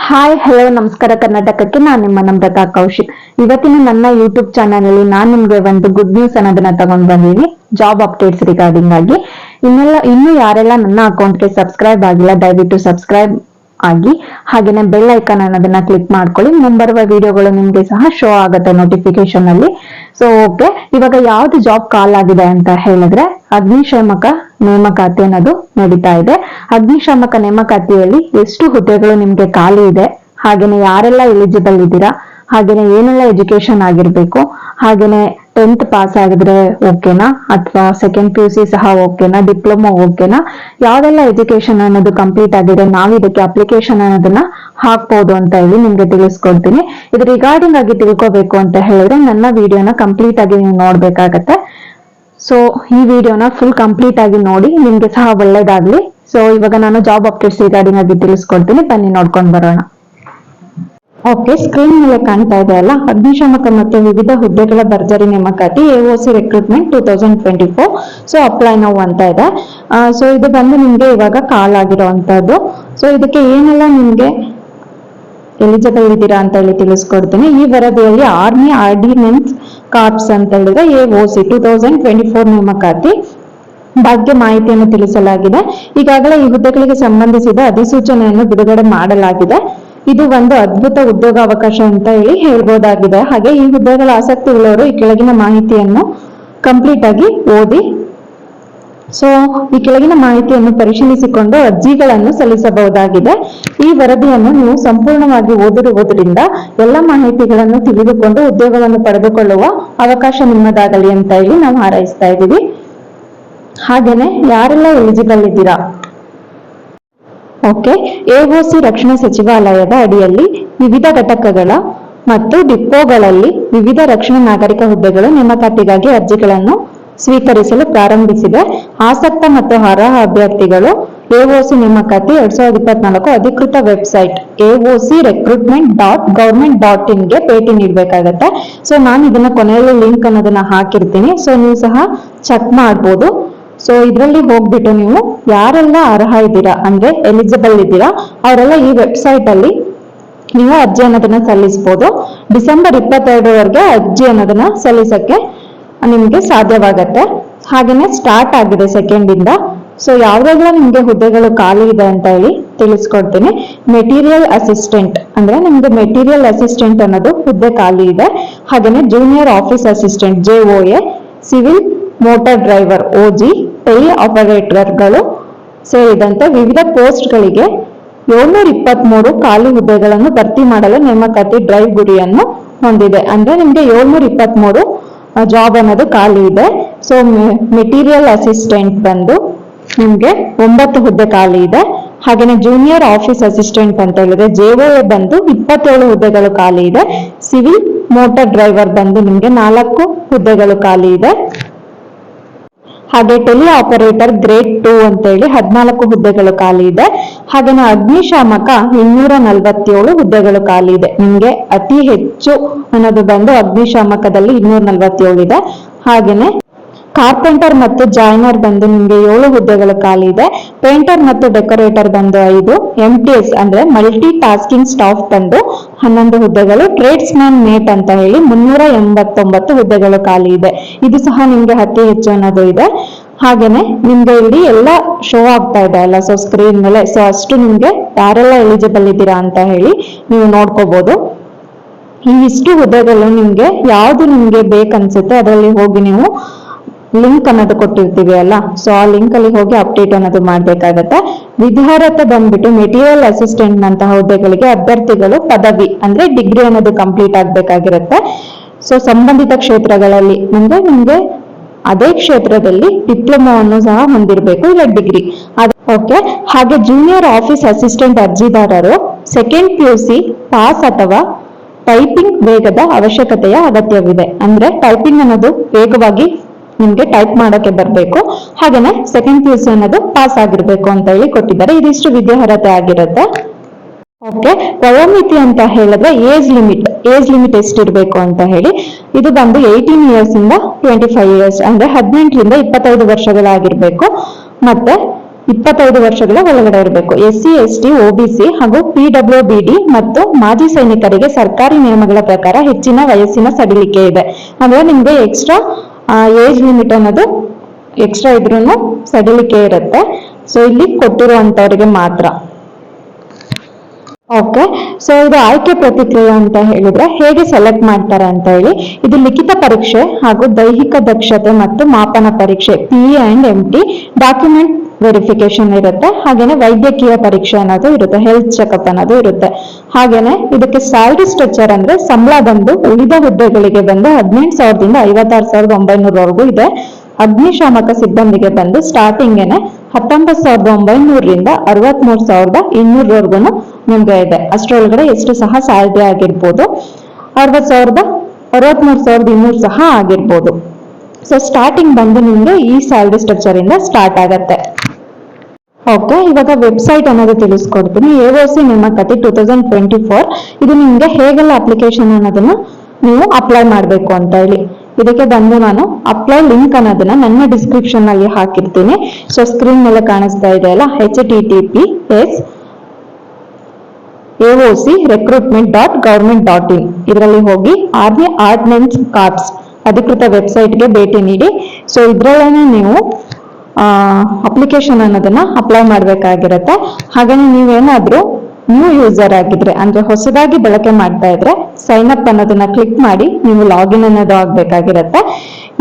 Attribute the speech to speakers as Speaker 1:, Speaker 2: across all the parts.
Speaker 1: Hi hello ನಮಸ್ಕಾರ ಕರ್ನಾಟಕಕ್ಕೆ ನಾನು ನಿಮ್ಮ ನಮ್ರತಾ ಕೌಶಿಕ್. ಇವತ್ತಿನ ನನ್ನ ಯೂಟ್ಯೂಬ್ ಚಾನಲ್ ಅಲ್ಲಿ ನಾನು ನಿಮ್ಗೆ ಒಂದು ಗುಡ್ ನ್ಯೂಸ್ ಅನ್ನೋದನ್ನ ತಗೊಂಡ್ ಬಂದೀನಿ. ಜಾಬ್ ಅಪ್ಡೇಟ್ಸ್ ರಿಗಾರ್ಡಿಂಗ್ ಆಗಿ ಇನ್ನು ಯಾರೆಲ್ಲ ನನ್ನ ಅಕೌಂಟ್ಗೆ ಸಬ್ಸ್ಕ್ರೈಬ್ ಆಗಿಲ್ಲ ದಯವಿಟ್ಟು ಸಬ್ಸ್ಕ್ರೈಬ್ ಆಗಿ ಹಾಗೇನೆ ಬೆಲ್ ಐಕಾನ್ ಅನ್ನೋದನ್ನ ಕ್ಲಿಕ್ ಮಾಡ್ಕೊಳ್ಳಿ. ಮುಂಬರುವ ವಿಡಿಯೋಗಳು ನಿಮ್ಗೆ ಸಹ ಶೋ ಆಗುತ್ತೆ ನೋಟಿಫಿಕೇಶನ್ ಅಲ್ಲಿ. ಸೊ ಓಕೆ, ಇವಾಗ ಯಾವ್ದು ಜಾಬ್ ಕಾಲ್ ಆಗಿದೆ ಅಂತ ಹೇಳಿದ್ರೆ ಅಗ್ನಿಶಾಮಕ ನೇಮಕಾತಿ ಅನ್ನೋದು ನಡೀತಾ ಇದೆ. ಅಗ್ನಿಶಾಮಕ ನೇಮಕಾತಿಯಲ್ಲಿ ಎಷ್ಟು ಹುದ್ದೆಗಳು ನಿಮ್ಗೆ ಖಾಲಿ ಇದೆ, ಹಾಗೇನೆ ಯಾರೆಲ್ಲ ಎಲಿಜಿಬಲ್ ಇದ್ದೀರಾ, ಹಾಗೇನೆ ಏನೆಲ್ಲ ಎಜುಕೇಶನ್ ಆಗಿರ್ಬೇಕು, ಹಾಗೇನೆ 10th ಪಾಸ್ ಆಗಿದ್ರೆ ಓಕೆನಾ ಅಥವಾ ಸೆಕೆಂಡ್ PUC ಸಹ ಓಕೆನಾ, ಡಿಪ್ಲೊಮಾ ಓಕೆನಾ, ಯಾವ್ದೆಲ್ಲ ಎಜುಕೇಶನ್ ಅನ್ನೋದು ಕಂಪ್ಲೀಟ್ ಆಗಿದೆ, ನಾವು ಇದಕ್ಕೆ ಅಪ್ಲಿಕೇಶನ್ ಅನ್ನೋದನ್ನ ಹಾಕ್ಬೋದು ಅಂತ ಹೇಳಿ ನಿಮ್ಗೆ ತಿಳಿಸ್ಕೊಡ್ತೀನಿ. ಇದು ರಿಗಾರ್ಡಿಂಗ್ ಆಗಿ ತಿಳ್ಕೊಬೇಕು ಅಂತ ಹೇಳಿದ್ರೆ ನನ್ನ ವಿಡಿಯೋನ ಕಂಪ್ಲೀಟ್ ಆಗಿ ನೀವು ನೋಡ್ಬೇಕಾಗತ್ತೆ. ಸೊ ಈ ವಿಡಿಯೋನ ಫುಲ್ ಕಂಪ್ಲೀಟ್ ಆಗಿ ನೋಡಿ, ನಿಮ್ಗೆ ಸಹ ಒಳ್ಳೇದಾಗ್ಲಿ. ಸೊ ಇವಾಗ ನಾನು ಜಾಬ್ ಅಪ್ಡೇಟ್ಸ್ ರಿಗಾರ್ಡಿಂಗ್ ಆಗಿ ತಿಳಿಸ್ಕೊಡ್ತೀನಿ, ಬನ್ನಿ ನೋಡ್ಕೊಂಡ್ ಬರೋಣ. ಓಕೆ, ಸ್ಕ್ರೀನ್ ಮೇಲೆ ಕಾಣ್ತಾ ಇದೆ ಅಲ್ಲ, ಅಗ್ನಿಶಾಮಕ ಮತ್ತು ವಿವಿಧ ಹುದ್ದೆಗಳ ಭರ್ಜರಿ ನೇಮಕಾತಿ AOC ರಿಕ್ರೂಟ್ಮೆಂಟ್ 2024. ಸೊ ಅಪ್ಲೈ ನಾವು ಅಂತ ಇದೆ. ಸೊ ಇದು ಬಂದು ನಿಮ್ಗೆ ಇವಾಗ ಕಾಲ್ ಆಗಿರೋವಂಥದ್ದು. ಸೊ ಇದಕ್ಕೆ ಏನೆಲ್ಲ ನಿಮ್ಗೆ ಎಲಿಜಿಬಲ್ ಇದ್ದೀರಾ ಅಂತ ಹೇಳಿ ತಿಳಿಸ್ಕೊಡ್ತೀನಿ. ಈ ವರದಿಯಲ್ಲಿ ಆರ್ಮಿ ಆರ್ಡಿನೆನ್ಸ್ ಕಾರ್ಪ್ಸ್ ಅಂತ ಹೇಳಿದ್ರೆ AOC 2024 ನೇಮಕಾತಿ ಬಗ್ಗೆ ಮಾಹಿತಿಯನ್ನು ತಿಳಿಸಲಾಗಿದೆ. ಈಗಾಗಲೇ ಈ ಹುದ್ದೆಗಳಿಗೆ ಸಂಬಂಧಿಸಿದ ಅಧಿಸೂಚನೆಯನ್ನು ಬಿಡುಗಡೆ ಮಾಡಲಾಗಿದೆ. ಇದು ಒಂದು ಅದ್ಭುತ ಉದ್ಯೋಗಾವಕಾಶ ಅಂತ ಹೇಳಿ ಹೇಳ್ಬೋದಾಗಿದೆ. ಹಾಗೆ ಈ ಹುದ್ದೆಗಳ ಆಸಕ್ತಿ ಉಳ್ಳವರು ಈ ಕೆಳಗಿನ ಮಾಹಿತಿಯನ್ನು ಕಂಪ್ಲೀಟ್ ಆಗಿ ಓದಿ. ಸೊ ಈ ಕೆಳಗಿನ ಮಾಹಿತಿಯನ್ನು ಪರಿಶೀಲಿಸಿಕೊಂಡು ಅರ್ಜಿಗಳನ್ನು ಸಲ್ಲಿಸಬಹುದಾಗಿದೆ. ಈ ವರದಿಯನ್ನು ನೀವು ಸಂಪೂರ್ಣವಾಗಿ ಓದಿರುವುದರಿಂದ ಎಲ್ಲ ಮಾಹಿತಿಗಳನ್ನು ತಿಳಿದುಕೊಂಡು ಉದ್ಯೋಗವನ್ನು ಪಡೆದುಕೊಳ್ಳುವ ಅವಕಾಶ ನಿಮ್ಮದಾಗಲಿ ಅಂತ ಹೇಳಿ ನಾವು ಹಾರೈಸ್ತಾ ಇದ್ದೀವಿ. ಹಾಗೇನೆ ಯಾರೆಲ್ಲ ಎಲಿಜಿಬಲ್ ಇದ್ದೀರಾ? ಓಕೆ, AOC ರಕ್ಷಣಾ ಸಚಿವಾಲಯದ ಅಡಿಯಲ್ಲಿ ವಿವಿಧ ಘಟಕಗಳ ಮತ್ತು ಡಿಪೋಗಳಲ್ಲಿ ವಿವಿಧ ರಕ್ಷಣಾ ನಾಗರಿಕ ಹುದ್ದೆಗಳು ನೇಮಕಾತಿಗಾಗಿ ಅರ್ಜಿಗಳನ್ನು ಸ್ವೀಕರಿಸಲು ಪ್ರಾರಂಭಿಸಿದೆ. ಆಸಕ್ತ ಮತ್ತು ಅರ್ಹ ಅಭ್ಯರ್ಥಿಗಳು AOC ನೇಮಕಾತಿ 2024 ಅಧಿಕೃತ ವೆಬ್ಸೈಟ್ AOCrecruitment.government.in ಗೆ ಭೇಟಿ ನೀಡಬೇಕಾಗತ್ತೆ. ಸೊ ನಾನು ಇದನ್ನ ಕೊನೆಯಲ್ಲಿ ಲಿಂಕ್ ಅನ್ನೋದನ್ನ ಹಾಕಿರ್ತೀನಿ, ಸೊ ನೀವು ಸಹ ಚೆಕ್ ಮಾಡ್ಬೋದು. ಸೊ ಇದರಲ್ಲಿ ಹೋಗ್ಬಿಟ್ಟು ನೀವು ಯಾರೆಲ್ಲ ಅರ್ಹ ಇದ್ದೀರಾ ಅಂದ್ರೆ ಎಲಿಜಿಬಲ್ ಇದ್ದೀರಾ ಅವರೆಲ್ಲ ಈ ವೆಬ್ಸೈಟ್ ಅಲ್ಲಿ ನೀವು ಅರ್ಜಿ ಅನ್ನೋದನ್ನ ಸಲ್ಲಿಸಬಹುದು. ಡಿಸೆಂಬರ್ 22 ಅರ್ಜಿ ಅನ್ನೋದನ್ನ ಸಲ್ಲಿಸಕ್ಕೆ ನಿಮ್ಗೆ ಸಾಧ್ಯವಾಗತ್ತೆ. ಹಾಗೇನೆ ಸ್ಟಾರ್ಟ್ ಆಗಿದೆ 2 ಇಂದ. ಸೊ ಯಾವ್ಯಾವ ನಿಮ್ಗೆ ಹುದ್ದೆಗಳು ಖಾಲಿ ಇದೆ ಅಂತ ಹೇಳಿ ತಿಳಿಸ್ಕೊಡ್ತೀನಿ. ಮೆಟೀರಿಯಲ್ ಅಸಿಸ್ಟೆಂಟ್ ಅಂದ್ರೆ ನಿಮ್ಗೆ ಮೆಟೀರಿಯಲ್ ಅಸಿಸ್ಟೆಂಟ್ ಅನ್ನೋದು ಹುದ್ದೆ ಖಾಲಿ ಇದೆ. ಹಾಗೇನೆ junior office assistant JOA, civil motor driver OG, tele ಆಪರೇಟರ್ಗಳು ಸೇರಿದಂತೆ ವಿವಿಧ ಪೋಸ್ಟ್ಗಳಿಗೆ 723 ಖಾಲಿ ಹುದ್ದೆಗಳನ್ನು ಭರ್ತಿ ಮಾಡಲು ನೇಮಕಾತಿ ಡ್ರೈವ್ ಗುರಿಯನ್ನು ಹೊಂದಿದೆ. ಅಂದ್ರೆ ನಿಮ್ಗೆ 723 ಜಾಬ್ ಅನ್ನೋದು ಖಾಲಿ ಇದೆ. ಸೊ ಮೆಟೀರಿಯಲ್ ಅಸಿಸ್ಟೆಂಟ್ ಬಂದು ನಿಮ್ಗೆ 9 ಹುದ್ದೆ ಖಾಲಿ ಇದೆ. ಹಾಗೇನೆ ಜೂನಿಯರ್ ಆಫೀಸ್ ಅಸಿಸ್ಟೆಂಟ್ ಅಂತ ಹೇಳಿದ್ರೆ JOA ಬಂದು 27 ಹುದ್ದೆಗಳು ಖಾಲಿ ಇದೆ. ಸಿವಿಲ್ ಮೋಟಾರ್ ಡ್ರೈವರ್ ಬಂದು ನಿಮ್ಗೆ 4 ಹುದ್ದೆಗಳು ಖಾಲಿ ಇದೆ. ಹಾಗೆ ಟೆಲಿ ಆಪರೇಟರ್ ಗ್ರೇಡ್ 2 ಅಂತ ಹೇಳಿ 14 ಹುದ್ದೆಗಳು ಖಾಲಿ ಇದೆ. ಹಾಗೇನೆ ಅಗ್ನಿಶಾಮಕ 247 ಹುದ್ದೆಗಳು ಖಾಲಿ ಇದೆ. ನಿಮ್ಗೆ ಅತಿ ಹೆಚ್ಚು ಅನ್ನೋದು ಬಂದು ಅಗ್ನಿಶಾಮಕದಲ್ಲಿ 247 ಇದೆ. ಹಾಗೇನೆ ಕಾರ್ಪೆಂಟರ್ ಮತ್ತು ಜಾಯ್ನರ್ ಬಂದು ನಿಮ್ಗೆ 7 ಹುದ್ದೆಗಳು ಖಾಲಿ ಇದೆ. ಪೇಂಟರ್ ಮತ್ತು ಡೆಕೋರೇಟರ್ ಬಂದು 5, MTS ಅಂದ್ರೆ ಮಲ್ಟಿ ಟಾಸ್ಕಿಂಗ್ ಸ್ಟಾಫ್ ಬಂದು 11 ಹುದ್ದೆಗಳು, ಟ್ರೇಡ್ಸ್ ಮ್ಯಾನ್ ಮೇಟ್ ಅಂತ ಹೇಳಿ 389 ಹುದ್ದೆಗಳು ಖಾಲಿ ಇದೆ. ಇದು ಸಹ ನಿಮ್ಗೆ ಅತಿ ಹೆಚ್ಚು ಅನ್ನೋದು ಇದೆ. ಹಾಗೇನೆ ನಿಮ್ಗೆ ಇಲ್ಲಿ ಎಲ್ಲ ಶೋ ಆಗ್ತಾ ಇದೆ ಅಲ್ಲ, ಸೊ ಸ್ಕ್ರೀನ್ ಮೇಲೆ. ಸೊ ಅಷ್ಟು ನಿಮ್ಗೆ ಯಾರೆಲ್ಲ ಎಲಿಜಿಬಲ್ ಇದ್ದೀರಾ ಅಂತ ಹೇಳಿ ನೀವು ನೋಡ್ಕೋಬಹುದು. ಈ ಇಷ್ಟು ಹುದ್ದೆಗಳು ನಿಮ್ಗೆ ಯಾವ್ದು ನಿಮ್ಗೆ ಬೇಕನ್ಸುತ್ತೆ ಅದರಲ್ಲಿ ಹೋಗಿ ನೀವು ಲಿಂಕ್ ಅನ್ನೋದು ಕೊಟ್ಟಿರ್ತೀವಿ ಅಲ್ಲ, ಸೊ ಆ ಲಿಂಕ್ ಅಲ್ಲಿ ಹೋಗಿ ಅಪ್ಡೇಟ್ ಅನ್ನೋದು ಮಾಡ್ಬೇಕಾಗತ್ತೆ. ವಿದ್ಯಾರ್ಹತೆ ಬಂದ್ಬಿಟ್ಟು ಮೆಟೀರಿಯಲ್ ಅಸಿಸ್ಟೆಂಟ್ ನಂತಹ ಹುದ್ದೆಗಳಿಗೆ ಅಭ್ಯರ್ಥಿಗಳು ಪದವಿ ಅಂದ್ರೆ ಡಿಗ್ರಿ ಅನ್ನೋದು ಕಂಪ್ಲೀಟ್ ಆಗ್ಬೇಕಾಗಿರುತ್ತೆ. ಸೊ ಸಂಬಂಧಿತ ಕ್ಷೇತ್ರಗಳಲ್ಲಿ ಅಂದ್ರೆ ನಿಮ್ಗೆ ಅದೇ ಕ್ಷೇತ್ರದಲ್ಲಿ ಡಿಪ್ಲೊಮಾವನ್ನು ಸಹ ಹೊಂದಿರಬೇಕು, ಇಲ್ಲ ಡಿಗ್ರಿ. ಓಕೆ, ಹಾಗೆ ಜೂನಿಯರ್ ಆಫೀಸ್ ಅಸಿಸ್ಟೆಂಟ್ ಅರ್ಜಿದಾರರು ಸೆಕೆಂಡ್ PUC ಪಾಸ್ ಅಥವಾ ಟೈಪಿಂಗ್ ವೇಗದ ಅವಶ್ಯಕತೆಯ ಅಗತ್ಯವಿದೆ. ಅಂದ್ರೆ ಟೈಪಿಂಗ್ ಅನ್ನೋದು ವೇಗವಾಗಿ ನಿಮ್ಗೆ ಟೈಪ್ ಮಾಡೋಕೆ ಬರಬೇಕು. ಹಾಗೇನೆ ಸೆಕೆಂಡ್ PUC ಅನ್ನೋದು ಪಾಸ್ ಆಗಿರ್ಬೇಕು ಅಂತ ಹೇಳಿ ಕೊಟ್ಟಿದ್ದಾರೆ. ಇದಿಷ್ಟು ವಿದ್ಯಾರ್ಹತೆ ಆಗಿರುತ್ತೆ. ಓಕೆ, ವಯೋಮಿತಿ ಅಂತ ಹೇಳಿದ್ರೆ ಏಜ್ ಲಿಮಿಟ್ ಎಷ್ಟಿರ್ಬೇಕು ಅಂತ ಹೇಳಿ ಇದು ಬಂದು 18 ಇಯರ್ಸ್ ಇಂದ 25 ಇಯರ್ಸ್ ಅಂದ್ರೆ 18 ರಿಂದ 25 ವರ್ಷಗಳಾಗಿರ್ಬೇಕು. ಮತ್ತೆ 25 ವರ್ಷಗಳ ಒಳಗಡೆ ಇರಬೇಕು. SC ST OBC ಹಾಗೂ PWBD ಮತ್ತು ಮಾಜಿ ಸೈನಿಕರಿಗೆ ಸರ್ಕಾರಿ ನಿಯಮಗಳ ಪ್ರಕಾರ ಹೆಚ್ಚಿನ ವಯಸ್ಸಿನ ಸಡಿಲಿಕೆ ಇದೆ. ಅಂದ್ರೆ ನಿಮ್ಗೆ ಎಕ್ಸ್ಟ್ರಾ ಏಜ್ ಲಿಮಿಟ್ ಅನ್ನೋದು ಎಕ್ಸ್ಟ್ರಾ ಇದ್ರೂ ಸಡಿಲಿಕೆ ಇರುತ್ತೆ. ಸೊ ಇಲ್ಲಿ ಕೊಟ್ಟಿರುವಂತವರಿಗೆ ಮಾತ್ರ. ಓಕೆ, ಸೊ ಇದು ಆಯ್ಕೆ ಪ್ರತಿಕ್ರಿಯೆ ಅಂತ ಹೇಳಿದ್ರೆ ಹೇಗೆ ಸೆಲೆಕ್ಟ್ ಮಾಡ್ತಾರೆ ಅಂತ ಹೇಳಿ, ಇದು ಲಿಖಿತ ಪರೀಕ್ಷೆ ಹಾಗೂ ದೈಹಿಕ ದಕ್ಷತೆ ಮತ್ತು ಮಾಪನ ಪರೀಕ್ಷೆ PE and MT, document verification ಇರುತ್ತೆ, ಹಾಗೇನೆ ವೈದ್ಯಕೀಯ ಪರೀಕ್ಷೆ ಅನ್ನೋದು ಇರುತ್ತೆ, ಹೆಲ್ತ್ ಚೆಕಪ್ ಅನ್ನೋದು ಇರುತ್ತೆ. ಹಾಗೇನೆ ಇದಕ್ಕೆ ಸ್ಯಾಲರಿ ಸ್ಟ್ರಕ್ಚರ್ ಅಂದ್ರೆ ಸಂಬಳ ಬಂದು ಉಳಿದ ಹುದ್ದೆಗಳಿಗೆ ಬಂದು 18,000 ದಿಂದ 56,900 ಇದೆ. ಅಗ್ನಿಶಾಮಕ ಸಿಬ್ಬಂದಿಗೆ ಬಂದು ಸ್ಟಾರ್ಟಿಂಗೇನೆ 19,900 ರಿಂದ 63,200 ನಿಮ್ಗೆ ಇದೆ. ಅಷ್ಟರೊಳಗಡೆ ಎಷ್ಟು ಸಹ ಸ್ಯಾಲರಿ ಆಗಿರ್ಬೋದು, 63,200 ಸಹ ಆಗಿರ್ಬೋದು. ಸೊ ಸ್ಟಾರ್ಟಿಂಗ್ ಬಂದು ನಿಮ್ಗೆ ಈ ಸ್ಯಾಲರಿ ಸ್ಟ್ರಕ್ಚರ್ ಇಂದ ಸ್ಟಾರ್ಟ್ ಆಗತ್ತೆ. ಓಕೆ, ಇವಾಗ ವೆಬ್ಸೈಟ್ ಅನ್ನೋದು ತಿಳಿಸ್ಕೊಡ್ತೀನಿ. AOC ನೇಮಕಾತಿ 2024. ಇದು ನಿಮ್ಗೆ ಹೇಗೆಲ್ಲ ಅಪ್ಲಿಕೇಶನ್ ಅನ್ನೋದನ್ನ ನೀವು ಅಪ್ಲೈ ಮಾಡ್ಬೇಕು ಅಂತ ಹೇಳಿ, ಇದಕ್ಕೆ ಬಂದು ನಾನು ಅಪ್ಲೈ ಲಿಂಕ್ ಅನ್ನೋದನ್ನ ನನ್ನ ಡಿಸ್ಕ್ರಿಪ್ಷನ್ ಅಲ್ಲಿ ಹಾಕಿರ್ತೀನಿ. ಸೊ ಸ್ಕ್ರೀನ್ ಮೇಲೆ ಕಾಣಿಸ್ತಾ ಇದೆ ಅಲ್ಲ, https AOCrecruitment.government.in ಇದರಲ್ಲಿ ಹೋಗಿ ಆರ್ಮಿ ಆರ್ಡಿನೆನ್ಸ್ ಕಾರ್ಪ್ಸ್ ಅಧಿಕೃತ ವೆಬ್ಸೈಟ್ಗೆ ಭೇಟಿ ನೀಡಿ. ಸೊ ಇದ್ರಲ್ಲೇನೆ ನೀವು ಅಪ್ಲಿಕೇಶನ್ ಅನ್ನೋದನ್ನ ಅಪ್ಲೈ ಮಾಡ್ಬೇಕಾಗಿರುತ್ತೆ. ಹಾಗೇನೆ ನೀವೇನಾದ್ರೂ ನ್ಯೂ ಯೂಸರ್ ಆಗಿದ್ರೆ ಅಂದ್ರೆ ಹೊಸದಾಗಿ ಬಳಕೆ ಮಾಡ್ತಾ ಇದ್ರೆ ಸೈನ್ ಅಪ್ ಅನ್ನೋದನ್ನ ಕ್ಲಿಕ್ ಮಾಡಿ ನೀವು ಲಾಗಿನ್ ಅನ್ನೋದು ಆಗ್ಬೇಕಾಗಿರತ್ತೆ.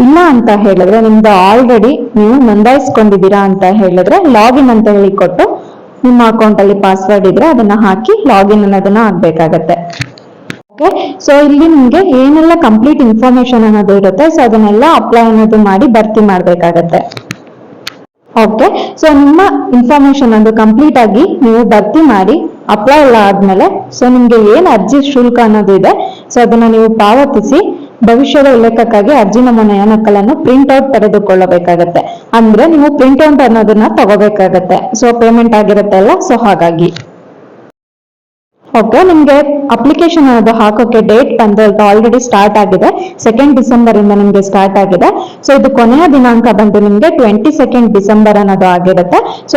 Speaker 1: ಇಲ್ಲ ಅಂತ ಹೇಳಿದ್ರೆ ನಿಮ್ದು ಆಲ್ರೆಡಿ ನೀವು ನೋಂದಾಯಿಸ್ಕೊಂಡಿದ್ದೀರಾ ಅಂತ ಹೇಳಿದ್ರೆ ಲಾಗಿನ್ ಅಂತ ಹೇಳಿ ಕೊಟ್ಟು ನಿಮ್ಮ ಅಕೌಂಟ್ ಅಲ್ಲಿ ಪಾಸ್ವರ್ಡ್ ಇದ್ರೆ ಅದನ್ನ ಹಾಕಿ ಲಾಗಿನ್ ಅನ್ನೋದನ್ನ ಆಗ್ಬೇಕಾಗತ್ತೆ. ಓಕೆ, ಸೊ ಇಲ್ಲಿ ನಿಮ್ಗೆ ಏನೆಲ್ಲ ಕಂಪ್ಲೀಟ್ ಇನ್ಫಾರ್ಮೇಶನ್ ಅನ್ನೋದು ಇರುತ್ತೆ, ಸೊ ಅದನ್ನೆಲ್ಲ ಅಪ್ಲೈ ಅನ್ನೋದು ಮಾಡಿ ಭರ್ತಿ ಮಾಡ್ಬೇಕಾಗತ್ತೆ. ಓಕೆ, ಸೊ ನಿಮ್ಮ ಇನ್ಫಾರ್ಮೇಶನ್ ಒಂದು ಕಂಪ್ಲೀಟ್ ಆಗಿ ನೀವು ಭರ್ತಿ ಮಾಡಿ ಅಪ್ಲೈ ಎಲ್ಲ ಆದ್ಮೇಲೆ ಸೊ ನಿಮ್ಗೆ ಏನ್ ಅರ್ಜಿ ಶುಲ್ಕ ಅನ್ನೋದು ಇದೆ ಸೊ ಅದನ್ನ ನೀವು ಪಾವತಿಸಿ ಭವಿಷ್ಯದ ಉಲ್ಲೇಖಕ್ಕಾಗಿ ಅರ್ಜಿ ನಮೂನೆಯ ನಕಲನ್ನು ಪ್ರಿಂಟ್ ಔಟ್ ತೆಗೆದುಕೊಳ್ಳಬೇಕಾಗತ್ತೆ. ಅಂದ್ರೆ ನೀವು ಪ್ರಿಂಟ್ ಔಟ್ ಅನ್ನೋದನ್ನ ತಗೋಬೇಕಾಗತ್ತೆ. ಸೊ ಪೇಮೆಂಟ್ ಆಗಿರುತ್ತೆ ಅಲ್ಲ, ಸೊ ಹಾಗಾಗಿ. ಓಕೆ, ನಿಮ್ಗೆ ಅಪ್ಲಿಕೇಶನ್ ಅನ್ನೋದು ಹಾಕೋಕೆ ಡೇಟ್ ಬಂದು ಆಲ್ರೆಡಿ ಸ್ಟಾರ್ಟ್ ಆಗಿದೆ. 2 ಡಿಸೆಂಬರ್ ಇಂದ ನಿಮ್ಗೆ ಸ್ಟಾರ್ಟ್ ಆಗಿದೆ. ಸೊ ಇದು ಕೊನೆಯ ದಿನಾಂಕ ಬಂದು ನಿಮ್ಗೆ 22 ಡಿಸೆಂಬರ್ ಅನ್ನೋದು ಆಗಿರುತ್ತೆ. ಸೊ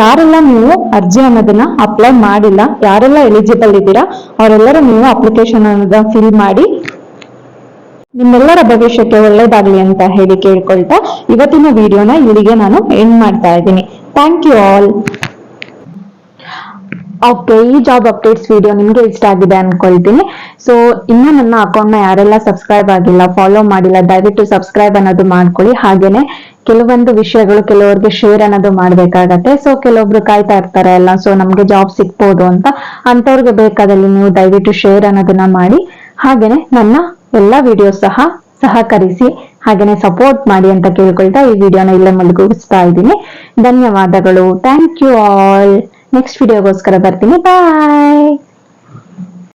Speaker 1: ಯಾರೆಲ್ಲ ನೀವು ಅರ್ಜಿ ಅನ್ನೋದನ್ನ ಅಪ್ಲೈ ಮಾಡಿಲ್ಲ, ಯಾರೆಲ್ಲ ಎಲಿಜಿಬಲ್ ಇದ್ದೀರಾ ಅವರೆಲ್ಲರೂ ನೀವು ಅಪ್ಲಿಕೇಶನ್ ಅನ್ನೋದನ್ನ ಫಿಲ್ ಮಾಡಿ ನಿಮ್ಮೆಲ್ಲರ ಭವಿಷ್ಯಕ್ಕೆ ಒಳ್ಳೇದಾಗ್ಲಿ ಅಂತ ಹೇಳಿ ಕೇಳ್ಕೊಳ್ತಾ ಇವತ್ತಿನ ವಿಡಿಯೋನ ಇಲ್ಲಿಗೆ ನಾನು ಎಂಡ್ ಮಾಡ್ತಾ ಇದ್ದೀನಿ. Thank you all. ಓಕೆ, ಈ ಜಾಬ್ ಅಪ್ಡೇಟ್ಸ್ ವಿಡಿಯೋ ನಿಮ್ಗೆ ಇಷ್ಟ ಆಗಿದೆ ಅನ್ಕೊಳ್ತೀನಿ. ಸೊ ಇನ್ನು ನನ್ನ ಅಕೌಂಟ್ ನ ಯಾರೆಲ್ಲ ಸಬ್ಸ್ಕ್ರೈಬ್ ಆಗಿಲ್ಲ, ಫಾಲೋ ಮಾಡಿಲ್ಲ, ದಯವಿಟ್ಟು ಸಬ್ಸ್ಕ್ರೈಬ್ ಅನ್ನೋದು ಮಾಡ್ಕೊಳ್ಳಿ. ಹಾಗೇನೆ ಕೆಲವೊಂದು ವಿಷಯಗಳು ಕೆಲವರಿಗೆ ಶೇರ್ ಅನ್ನೋದು ಮಾಡ್ಬೇಕಾಗತ್ತೆ. ಸೊ ಕೆಲವೊಬ್ರು ಕಾಯ್ತಾ ಇರ್ತಾರೆ ಅಲ್ಲ, ಸೊ ನಮ್ಗೆ ಜಾಬ್ ಸಿಗ್ಬೋದು ಅಂತವ್ರಿಗೆ ಬೇಕಾದಲ್ಲಿ ನೀವು ದಯವಿಟ್ಟು ಶೇರ್ ಅನ್ನೋದನ್ನ ಮಾಡಿ. ಹಾಗೇನೆ ನನ್ನ ಎಲ್ಲಾ ವಿಡಿಯೋಸ್ ಸಹ ಸಹಕರಿಸಿ ಹಾಗೇನೆ ಸಪೋರ್ಟ್ ಮಾಡಿ ಅಂತ ಕೇಳ್ಕೊಳ್ತಾ ಈ ವಿಡಿಯೋನ ಇಲ್ಲೇ ಮುಗಿಸ್ತಾ ಇದ್ದೀನಿ. ಧನ್ಯವಾದಗಳು. Thank you all. ನೆಕ್ಸ್ಟ್ ವಿಡಿಯೋಗೋಸ್ಕರ ಬರ್ತೀನಿ. ಬಾಯ್.